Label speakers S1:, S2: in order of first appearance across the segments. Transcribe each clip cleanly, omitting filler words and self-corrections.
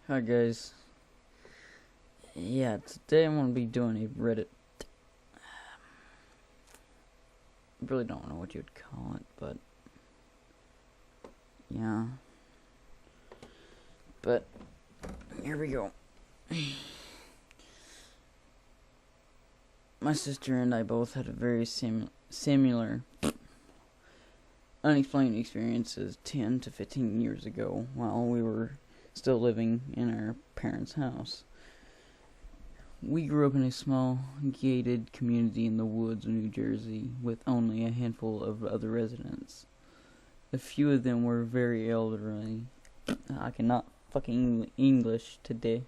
S1: Hi guys. Yeah, today I'm gonna be doing a Reddit. I really don't know what you'd call it, but yeah. But here we go. My sister and I both had a very similar unexplained experiences 10 to 15 years ago while we were still living in our parents' house. We grew up in a small, gated community in the woods of New Jersey with only a handful of other residents. A few of them were very elderly. I cannot fucking English today.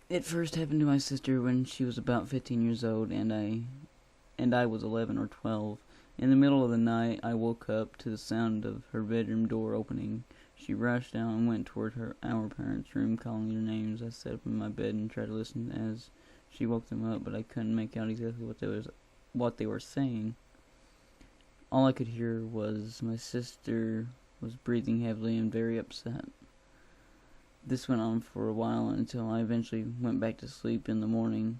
S1: It first happened to my sister when she was about 15 years old and I was 11 or 12. In the middle of the night, I woke up to the sound of her bedroom door opening. She rushed out and went toward our parents' room, calling their names. I sat up in my bed and tried to listen as she woke them up, but I couldn't make out exactly what they were saying. All I could hear was my sister was breathing heavily and very upset. This went on for a while until I eventually went back to sleep in the morning.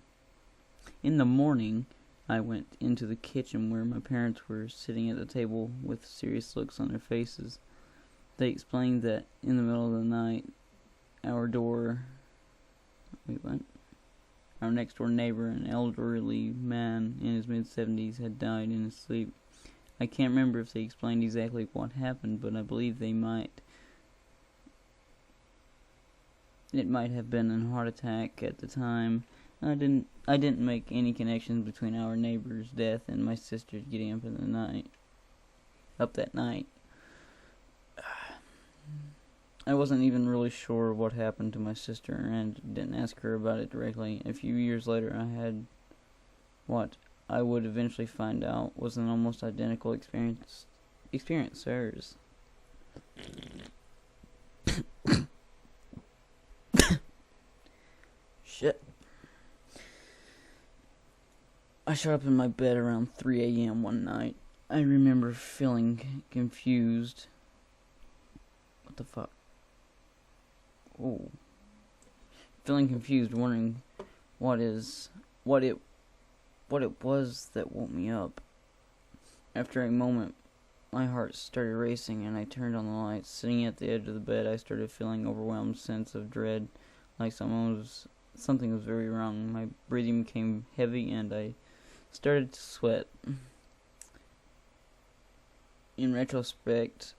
S1: In the morning, I went into the kitchen where my parents were sitting at the table with serious looks on their faces. They explained that in the middle of the night, our next door neighbor, an elderly man in his mid-70s, had died in his sleep. I can't remember if they explained exactly what happened, but I believe they might. It might have been a heart attack at the time. I didn't make any connections between our neighbor's death and my sister's getting up that night. I wasn't even really sure what happened to my sister and didn't ask her about it directly. A few years later, I had what I would eventually find out was an almost identical experience to hers. Shit. I shot up in my bed around 3 a.m. one night. I remember feeling confused. What the fuck? Oh. Feeling confused, wondering what it was that woke me up. After a moment, my heart started racing and I turned on the lights. Sitting at the edge of the bed, I started feeling an overwhelmed sense of dread, like something was very wrong. My breathing became heavy and I started to sweat. In retrospect,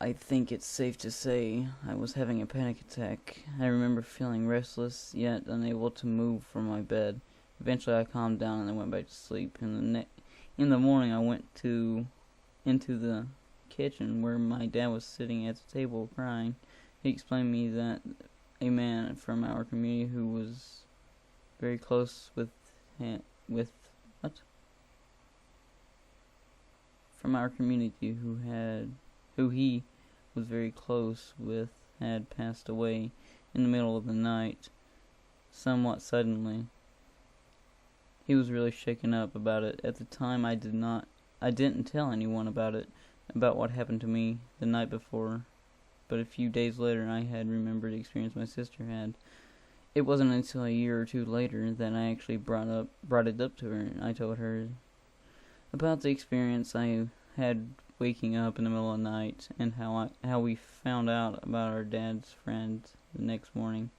S1: I think it's safe to say I was having a panic attack. I remember feeling restless, yet unable to move from my bed. Eventually I calmed down and I went back to sleep. In the morning I went into the kitchen where my dad was sitting at the table crying. He explained to me that a man from our community who was very close from our community who he was very close with had passed away in the middle of the night, somewhat suddenly. He was really shaken up about it. At the time, I didn't tell anyone about what happened to me the night before, but a few days later, I had remembered the experience my sister had. It wasn't until a year or two later that I actually brought it up to her. I told her about the experience I had waking up in the middle of the night and how we found out about our dad's friend the next morning.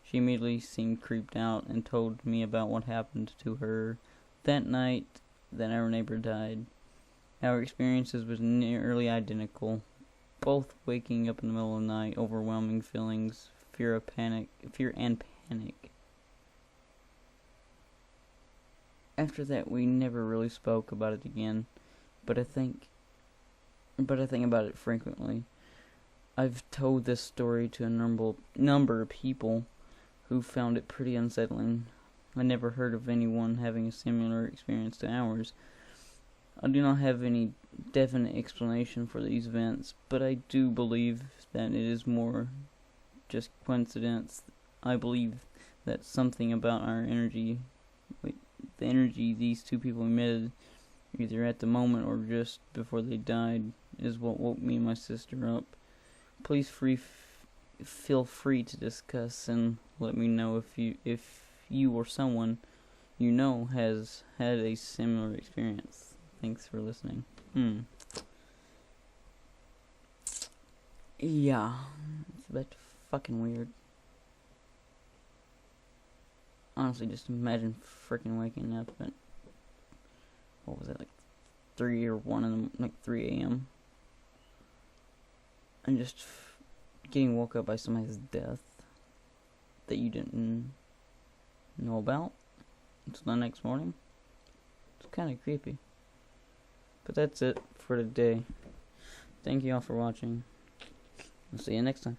S1: She immediately seemed creeped out and told me about what happened to her that night that our neighbor died. Our experiences was nearly identical, both waking up in the middle of the night, overwhelming feelings, fear and panic. After that, we never really spoke about it again, but I think about it frequently. I've told this story to a number of people who found it pretty unsettling. I never heard of anyone having a similar experience to ours. I do not have any definite explanation for these events, but I do believe that it is more just coincidence. I believe that something about our energy, the energy these two people emitted, either at the moment or just before they died, is what woke me and my sister up. please feel free to discuss and let me know if you or someone you know has had a similar experience. Thanks for listening. Yeah, it's a bit fucking weird. Honestly, just imagine freaking waking up at, what was it, like 3 or 1 in the, like 3 a.m. and just getting woke up by somebody's death that you didn't know about until the next morning. It's kind of creepy. But that's it for today. Thank you all for watching. I'll see you next time.